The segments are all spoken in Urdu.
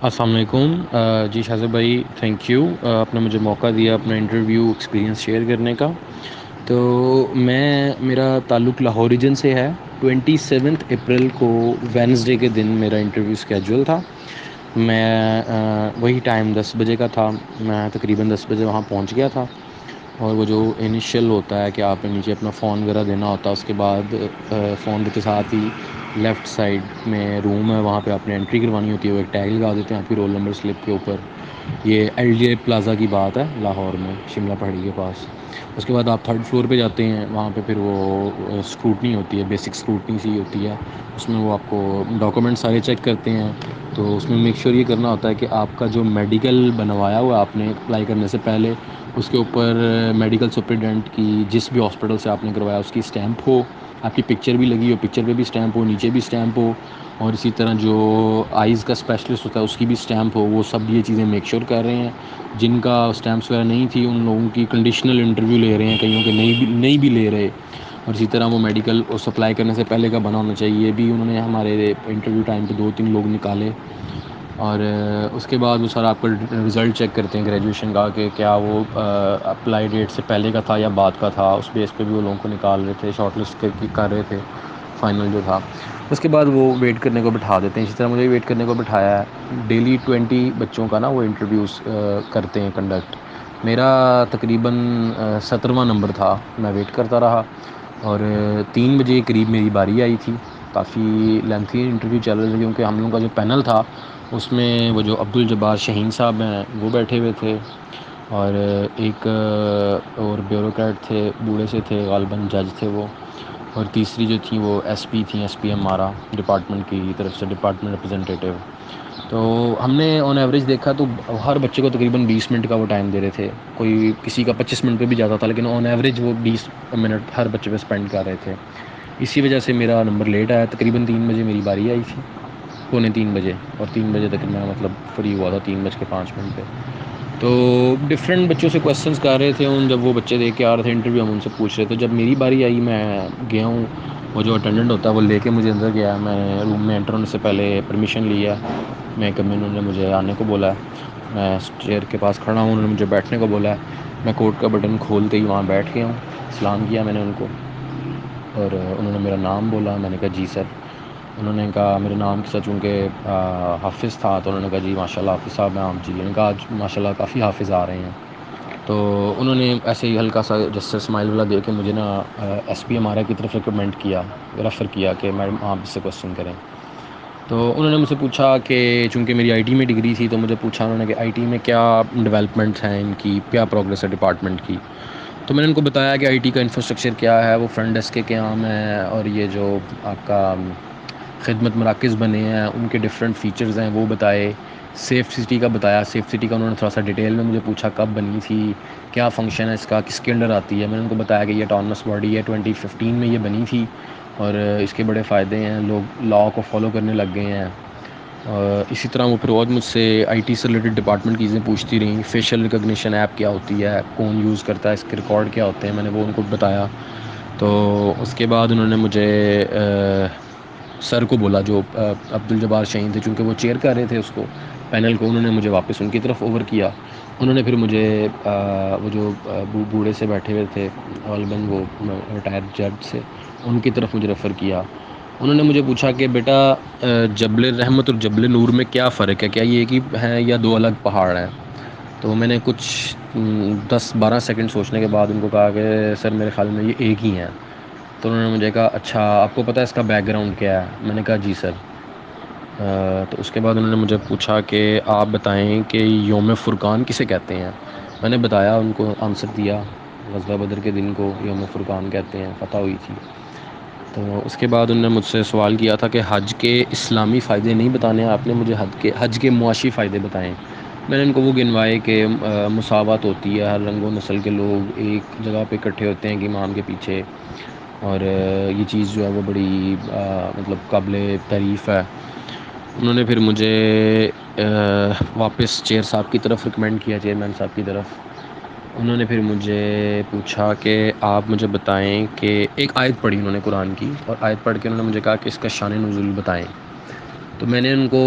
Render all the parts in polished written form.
السلام علیکم جی شاذب بھائی، تھینک یو، آپ نے مجھے موقع دیا اپنا انٹرویو ایکسپیرینس شیئر کرنے کا. تو میرا تعلق لاہور ریجن سے ہے. 27 اپریل کو وینسڈے کے دن میرا انٹرویو اسکیجول تھا. میں وہی ٹائم 10 بجے کا تھا. میں تقریباً 10 بجے وہاں پہنچ گیا تھا. اور وہ جو انیشیل ہوتا ہے کہ آپ نے نیچے اپنا فون وغیرہ دینا ہوتا ہے، اس کے بعد فون کے ساتھ ہی لیفٹ سائڈ میں روم ہے، وہاں پہ آپ نے انٹری کروانی ہوتی ہے. وہ ایک ٹیگ لگا دیتے ہیں آپ کی رول نمبر سلپ کے اوپر. یہ ایل ڈی اے پلازا کی بات ہے لاہور میں، شملہ پہاڑی کے پاس. اس کے بعد آپ 3rd فلور پہ جاتے ہیں. وہاں پہ پھر وہ اسکروٹنی ہوتی ہے، بیسک اسکروٹنی سی ہوتی ہے. اس میں وہ آپ کو ڈاکومنٹ سارے چیک کرتے ہیں. تو اس میں میک شیور یہ کرنا ہوتا ہے کہ آپ کا جو میڈیکل بنوایا ہوا آپ نے اپلائی کرنے سے پہلے، اس کے اوپر میڈیکل سپرڈینٹ کی جس بھی ہاسپٹل سے آپ نے کروایا اس کی اسٹیمپ ہو. آپ کی پکچر بھی لگی ہو، پکچر پہ بھی اسٹیمپ ہو، نیچے بھی اسٹیمپ ہو. اور اسی طرح جو آئز کا اسپیشلسٹ ہوتا ہے اس کی بھی اسٹیمپ ہو. وہ سب یہ چیزیں میک شیور کر رہے ہیں. جن کا اسٹیمپس وغیرہ نہیں تھی ان لوگوں کی کنڈیشنل انٹرویو لے رہے ہیں، کئیوں کے نہیں بھی لے رہے. اور اسی طرح وہ میڈیکل سپلائی کرنے سے پہلے کا بنا ہونا چاہیے. یہ بھی انہوں نے ہمارے انٹرویو ٹائم پہ 2-3 لوگ نکالے. اور اس کے بعد وہ سر آپ کا رزلٹ چیک کرتے ہیں گریجویشن کا، کہ کیا وہ اپلائی ڈیٹ سے پہلے کا تھا یا بعد کا تھا. اس بیس پہ بھی وہ لوگوں کو نکال رہے تھے، شارٹ لسٹ کر رہے تھے فائنل جو تھا. اس کے بعد وہ ویٹ کرنے کو بٹھا دیتے ہیں. اسی طرح مجھے بھی ویٹ کرنے کو بٹھایا ہے. ڈیلی 20 بچوں کا نا وہ انٹرویوز کرتے ہیں کنڈکٹ. میرا تقریباً 17واں نمبر تھا. میں ویٹ کرتا رہا اور 3 بجے قریب میری باری آئی تھی. کافی لینتھی انٹرویو چل رہے تھے کیونکہ ہم لوگوں کا جو پینل تھا اس میں وہ جو عبدالجبار شہین صاحب ہیں وہ بیٹھے ہوئے تھے. اور ایک اور بیوروکریٹ تھے، بوڑھے سے تھے، غالباً جج تھے وہ. اور تیسری جو تھیں وہ ایس پی تھیں، ایس پی ایم آرا ڈپارٹمنٹ کی طرف سے، ڈپارٹمنٹ ریپرزنٹیٹیو. تو ہم نے آن ایوریج دیکھا تو ہر بچے کو تقریباً 20 منٹ کا وہ ٹائم دے رہے تھے. کوئی کسی کا 25 منٹ پہ بھی جاتا تھا، لیکن آن ایوریج وہ 20 منٹ ہر بچے پہ اسپینڈ کر رہے تھے. اسی وجہ سے میرا نمبر لیٹ آیا. تقریباً 3 بجے میری باری آئی تھی، 2:45 بجے. اور 3 بجے تک میں مطلب فری ہوا تھا، 3:05 پہ. تو ڈفرینٹ بچوں سے کویشچنس کر رہے تھے. جب وہ بچے دے کے آ رہے تھے انٹرویو، ہم ان سے پوچھ رہے تھے. جب میری باری آئی میں گیا ہوں، وہ جو اٹینڈنٹ ہوتا ہے وہ لے کے مجھے اندر گیا. میں نے روم میں انٹر ہونے سے پہلے پرمیشن لیا. میں کبھی انہوں نے مجھے آنے کو بولا ہے. میں چیئر کے پاس کھڑا ہوں، انہوں نے مجھے بیٹھنے کو بولا ہے. میں کوٹ کا بٹن کھولتے ہی وہاں بیٹھ گیا ہوں. سلام کیا میں نے ان کو اور انہوں نے میرا نام بولا. میں نے کہا جی سر. انہوں نے کہا میرے نام کے ساتھ چونکہ حافظ تھا تو انہوں نے کہا جی ماشاء اللہ حافظ صاحب. میں جی نے کہا آج ماشاء اللہ کافی حافظ آ رہے ہیں. تو انہوں نے ایسے ہی ہلکا سا جسٹ اسمائل والا دے کے مجھے نا ایس پی ہمارا کی طرف ریکمنڈ کیا، ریفر کیا کہ میڈم آپ اس سے کویشچن کریں. تو انہوں نے مجھ سے پوچھا کہ چونکہ میری آئی ٹی میں ڈگری تھی تو مجھے پوچھا انہوں نے کہ آئی ٹی میں کیا ڈیولپمنٹس ہیں ان کی، کیا پروگریس ہے ڈپارٹمنٹ کی. تو میں نے ان کو بتایا کہ آئی ٹی کا انفراسٹرکچر کیا ہے، وہ فرنٹ ڈیسک کے قیام ہے، اور یہ جو آپ کا خدمت مراکز بنے ہیں ان کے ڈفرینٹ فیچرز ہیں وہ بتائے. سیف سٹی کا بتایا. سیف سٹی کا انہوں نے تھوڑا سا ڈیٹیل میں مجھے پوچھا کب بنی تھی، کیا فنکشن ہے اس کا، کس کے انڈر آتی ہے. میں نے ان کو بتایا کہ یہ اٹانومس باڈی ہے، 2015 میں یہ بنی تھی اور اس کے بڑے فائدے ہیں. لوگ لاء کو فالو کرنے لگ گئے ہیں. اسی طرح وہ پھر اور مجھ سے آئی ٹی سے ریلیٹڈ ڈپارٹمنٹ کی چیزیں پوچھتی رہیں. فیشیل ریکگنیشن ایپ کیا ہوتی ہے، کون یوز کرتا ہے، اس کے ریکارڈ کیا ہوتے ہیں. میں نے وہ ان کو بتایا. تو اس کے بعد انہوں نے مجھے سر کو بولا جو عبدالجبار شہین تھے، چونکہ وہ چیئر کر رہے تھے اس کو پینل کو. انہوں نے مجھے واپس ان کی طرف اوور کیا. انہوں نے پھر مجھے وہ جو بوڑھے سے بیٹھے ہوئے تھے غالباً وہ ریٹائرڈ جج سے، ان کی طرف مجھے ریفر کیا. انہوں نے مجھے پوچھا کہ بیٹا جبل رحمت اور جبل نور میں کیا فرق ہے، کیا یہ ایک ہی ہیں یا دو الگ پہاڑ ہیں. تو میں نے کچھ 10-12 سیکنڈ سوچنے کے بعد ان کو کہا کہ سر میرے خیال میں یہ ایک ہی ہیں. تو انہوں نے مجھے کہا اچھا آپ کو پتہ ہے اس کا بیک گراؤنڈ کیا ہے. میں نے کہا جی سر. تو اس کے بعد انہوں نے مجھے پوچھا کہ آپ بتائیں کہ یوم فرقان کسے کہتے ہیں. میں نے بتایا ان کو، آنسر دیا. غزوہ بدر کے دن کو یوم فرقان کہتے ہیں، فتح ہوئی تھی. تو اس کے بعد انہوں نے مجھ سے سوال کیا تھا کہ حج کے اسلامی فائدے نہیں بتانے آپ نے مجھے، حج کے معاشی فائدے بتائیں. میں نے ان کو وہ گنوائے کہ مساوات ہوتی ہے، ہر رنگ و نسل کے لوگ ایک جگہ پہ اکٹھے ہوتے ہیں کہ امام کے پیچھے. اور یہ چیز جو ہے وہ بڑی مطلب قابل تعریف ہے. انہوں نے پھر مجھے واپس چیئر صاحب کی طرف ریکمینڈ کیا، چیئرمین صاحب کی طرف. انہوں نے پھر مجھے پوچھا کہ آپ مجھے بتائیں کہ ایک آیت پڑھی انہوں نے قرآن کی، اور آیت پڑھ کے انہوں نے مجھے کہا کہ اس کا شان نزول بتائیں. تو میں نے ان کو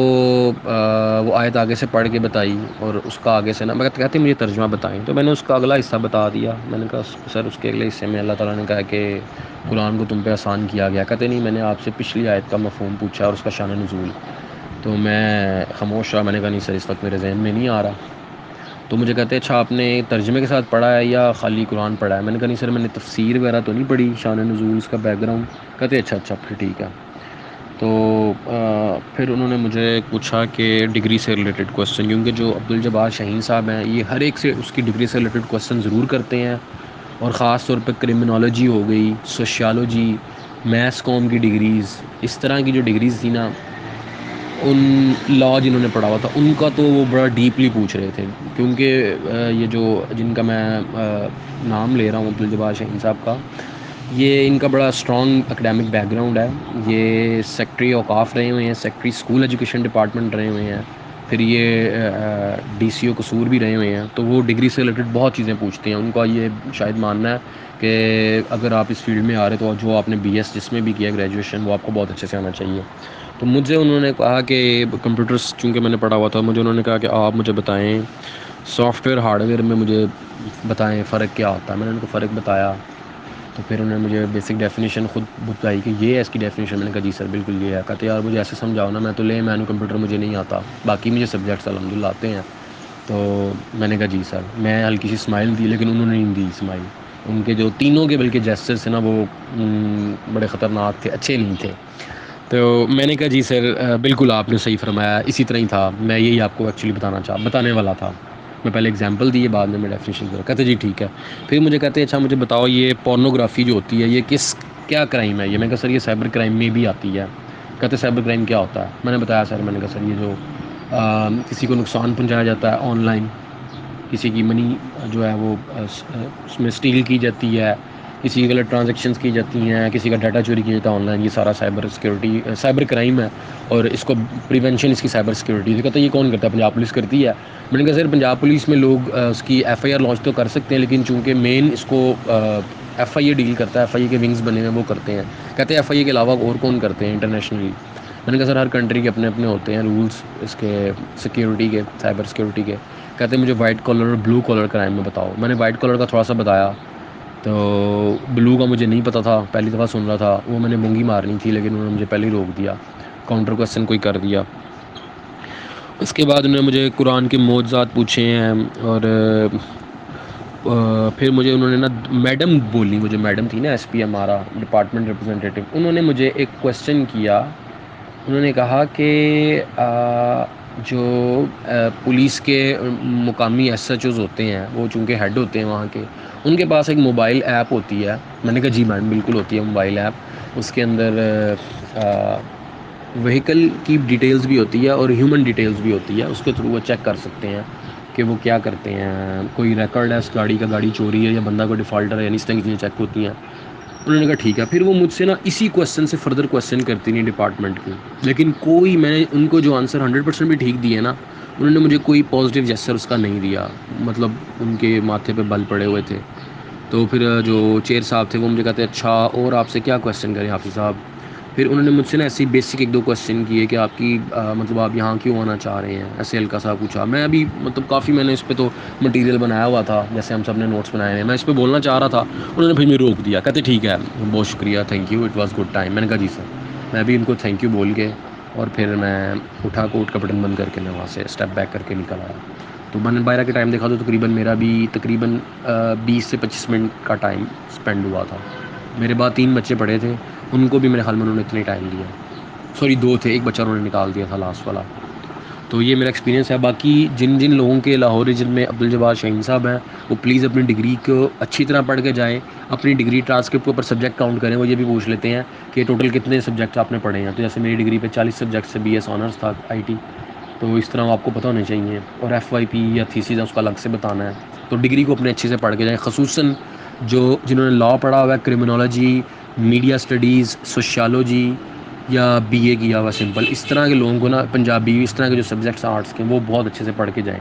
وہ آیت آگے سے پڑھ کے بتائی، اور اس کا آگے سے نا میں کہتے مجھے ترجمہ بتائیں، تو میں نے اس کا اگلا حصہ بتا دیا. میں نے کہا سر اس کے اگلے حصے میں اللہ تعالیٰ نے کہا کہ قرآن کو تم پہ آسان کیا گیا. کہتے نہیں، میں نے آپ سے پچھلی آیت کا مفہوم پوچھا اور اس کا شان نزول. تو میں خاموش رہا. میں نے کہا نہیں سر، اس وقت میرے ذہن میں نہیں آ رہا. تو مجھے کہتے اچھا آپ نے ترجمے کے ساتھ پڑھا ہے یا خالی قرآن پڑھا ہے؟ میں نے کہا نہیں سر، میں نے تفسیر وغیرہ تو نہیں پڑھی، شان نزول اس کا بیک گراؤنڈ. کہتے اچھا پھر ٹھیک ہے. تو پھر انہوں نے مجھے پوچھا کہ ڈگری سے ریلیٹڈ کویسچن، کیونکہ جو عبدالجبار شاہین صاحب ہیں یہ ہر ایک سے اس کی ڈگری سے ریلیٹڈ کویسچن ضرور کرتے ہیں، اور خاص طور پہ کرمنالوجی ہو گئی، سوشیالوجی، میتھس کام کی ڈگریز، اس طرح کی جو ڈگریز تھی نا، ان لا جنہوں نے پڑھا ہوا تھا ان کا تو وہ بڑا ڈیپلی پوچھ رہے تھے. کیونکہ یہ جو جن کا میں نام لے رہا ہوں عبدالجبار شاہین صاحب کا، یہ ان کا بڑا اسٹرانگ اکیڈیمک بیک گراؤنڈ ہے. یہ سیکٹری اوقاف رہے ہوئے ہیں، سیکٹری اسکول ایجوکیشن ڈپارٹمنٹ رہے ہوئے ہیں، پھر یہ ڈی سی او قصور بھی رہے ہوئے ہیں. تو وہ ڈگری سے ریلیٹڈ بہت چیزیں پوچھتے ہیں. ان کا یہ شاید ماننا ہے کہ اگر آپ اس فیلڈ میں آ رہے تو جو آپ نے بی ایس جس میں بھی کیا گریجویشن، وہ آپ کو بہت اچھے سے آنا چاہیے. تو مجھے انہوں نے کہا کہ کمپیوٹرس چونکہ میں نے پڑھا ہوا تھا، مجھے انہوں نے کہا کہ آپ مجھے بتائیں سافٹ ویئر ہارڈ ویئر میں مجھے بتائیں فرق کیا ہوتا ہے. میں نے ان کو فرق بتایا. تو پھر انہوں نے مجھے بیسک ڈیفینیشن خود بتائی کہ یہ ہے اس کی ڈیفینیشن. میں نے کہا جی سر بالکل یہ ہے. کہتے یار مجھے ایسے سمجھاؤ نا، میں تو لے مینو کمپیوٹر مجھے نہیں آتا، باقی مجھے سبجیکٹس الحمدللہ آتے ہیں. تو میں نے کہا جی سر. میں ہلکی سی اسمائل دی، لیکن انہوں نے نہیں دی اسمائل. ان کے جو تینوں کے بلکہ جیسچرز تھے نا، وہ بڑے خطرناک تھے، اچھے نہیں تھے. تو میں نے کہا جی سر بالکل آپ نے صحیح فرمایا، اسی طرح ہی تھا. میں یہی آپ کو ایکچولی بتانے والا تھا. میں پہلے اگزامپل دی، بعد میں ڈیفینیشن کرا. کہتے جی ٹھیک ہے. پھر مجھے کہتے اچھا مجھے بتاؤ یہ پورنوگرافی جو ہوتی ہے یہ کیا کرائم ہے یہ؟ میں کہا سر یہ سائبر کرائم میں بھی آتی ہے. کہتے سائبر کرائم کیا ہوتا ہے؟ میں نے بتایا سر. میں نے کہا سر یہ جو کسی کو نقصان پہنچایا جاتا ہے آن لائن، کسی کی منی جو ہے وہ اس میں اسٹیل کی جاتی ہے، کسی کی غلط ٹرانزیکشنز کی جاتی ہیں، کسی کا ڈاٹا چوری کیا جاتا ہے آن لائن، یہ سارا سائبر کرائم ہے، اور اس کو پریونشن اس کی سائبر سیکورٹی. تو کہتا ہے یہ کون کرتا ہے؟ پنجاب پولیس کرتی ہے. میں نے کہا سر پنجاب پولیس میں لوگ اس کی ایف آئی آر لانچ تو کر سکتے ہیں، لیکن چونکہ مین اس کو ایف آئی اے ڈیل کرتا ہے، ایف آئی اے کے ونگز بنے ہوئے وہ کرتے ہیں. کہتے ہیں ایف آئی اے کے علاوہ اور کون کرتے ہیں انٹرنیشنلی؟ میں نے کہا سر ہر کنٹری کے اپنے اپنے ہوتے ہیں رولز اس کے سیکیورٹی کے، سائبر سیکورٹی کے. کہتے ہیں مجھے وائٹ کالر اور بلو کالر کرائم میں بتاؤ. میں نے وائٹ کالر کا تھوڑا سا بتایا، تو بلو کا مجھے نہیں پتہ تھا، پہلی دفعہ سن رہا تھا. وہ میں نے مونگی مارنی تھی، لیکن انہوں نے مجھے پہلے ہی روک دیا، کاؤنٹر کویسچن کوئی کر دیا. اس کے بعد انہوں نے مجھے قرآن کے معجزات پوچھے ہیں، اور پھر مجھے انہوں نے نا میڈم بولی، مجھے میڈم تھی نا ایس پی ہمارا ڈپارٹمنٹ ریپرزینٹیٹیو، انہوں نے مجھے ایک کویسچن کیا. انہوں نے کہا کہ جو پولیس کے مقامی ایس ایچ اوز ہوتے ہیں، وہ چونکہ ہیڈ ہوتے ہیں وہاں کے، ان کے پاس ایک موبائل ایپ ہوتی ہے. میں نے کہا جی میڈم بالکل ہوتی ہے موبائل ایپ. اس کے اندر وہیکل کی ڈیٹیلز بھی ہوتی ہے اور ہیومن ڈیٹیلز بھی ہوتی ہے. اس کے تھرو وہ چیک کر سکتے ہیں کہ وہ کیا کرتے ہیں، کوئی ریکارڈ ہے اس گاڑی کا، گاڑی چوری ہے یا بندہ کوئی ڈیفالٹر ہے، یعنی اس طرح کی چیزیں چیک ہوتی ہیں. انہوں نے کہا ٹھیک ہے. پھر وہ مجھ سے نا اسی کویسچن سے فردر کویسچن کرتی نہیں ڈپارٹمنٹ کی، لیکن کوئی میں نے ان کو جو آنسر 100% بھی ٹھیک دیے نا، انہوں نے مجھے کوئی پازیٹیو جیسچر اس کا نہیں دیا. مطلب ان کے ماتھے پہ بل پڑے ہوئے تھے. تو پھر جو چیئر صاحب تھے وہ مجھے کہتے اچھا اور آپ سے کیا کویسچن کریں حافظ صاحب. پھر انہوں نے مجھ سے نا ایسی بیسک ایک دو کویسچن کیے کہ آپ کی مطلب آپ یہاں کیوں آنا چاہ رہے ہیں، ایسے ہلکا سا پوچھا. میں ابھی مطلب کافی میں نے اس پہ تو مٹیریل بنایا ہوا تھا، جیسے ہم سب نے نوٹس بنائے ہیں، میں اس پہ بولنا چاہ رہا تھا. انہوں نے پھر مجھے روک دیا. کہتے ٹھیک ہے بہت شکریہ، thank you, it was good time. میں نے کہا جی سر. میں بھی ان کو تھینک یو بول کے، اور پھر میں اٹھا کوٹ کا بٹن بند کر کے میں وہاں سے اسٹیپ بیک کر کے نکل آیا. تو میں نے باہر کے ٹائم دیکھا تو تقریباً میرا بھی 20 سے 25 منٹ کا ٹائم اسپینڈ ہوا تھا. میرے بعد 3 بچے پڑھے تھے، ان کو بھی میرے خیال میں انہوں نے اتنے ٹائم دیا. سوری 2 تھے، ایک بچہ انہوں نے نکال دیا تھا لاسٹ والا. تو یہ میرا ایکسپیرینس ہے. باقی جن لوگوں کے لاہور ریجن میں عبدالجبار شاہین صاحب ہیں، وہ پلیز اپنی ڈگری کو اچھی طرح پڑھ کے جائیں. اپنی ڈگری ٹرانسکرپٹ کے اوپر سبجیکٹ کاؤنٹ کریں. وہ یہ بھی پوچھ لیتے ہیں کہ ٹوٹل کتنے سبجیکٹس آپ نے پڑھے ہیں. تو جیسے میری ڈگری پہ 40 سبجیکٹس سے BS آنرس تھا IT. تو اس طرح آپ کو پتہ ہونے چاہیے. اور FYP یا تھیسز ہے اس کا الگ سے بتانا ہے. تو ڈگری کو اپنے اچھے سے پڑھ کے جائیں، خصوصاً جنہوں نے لا پڑھا ہوا ہے، کرمنالوجی، میڈیا اسٹڈیز، سوشیالوجی یا BA کیا ہوا سمپل، اس طرح کے لوگوں کو نا پنجابی، اس طرح کے جو سبجیکٹس آرٹس کے، وہ بہت اچھے سے پڑھ کے جائیں.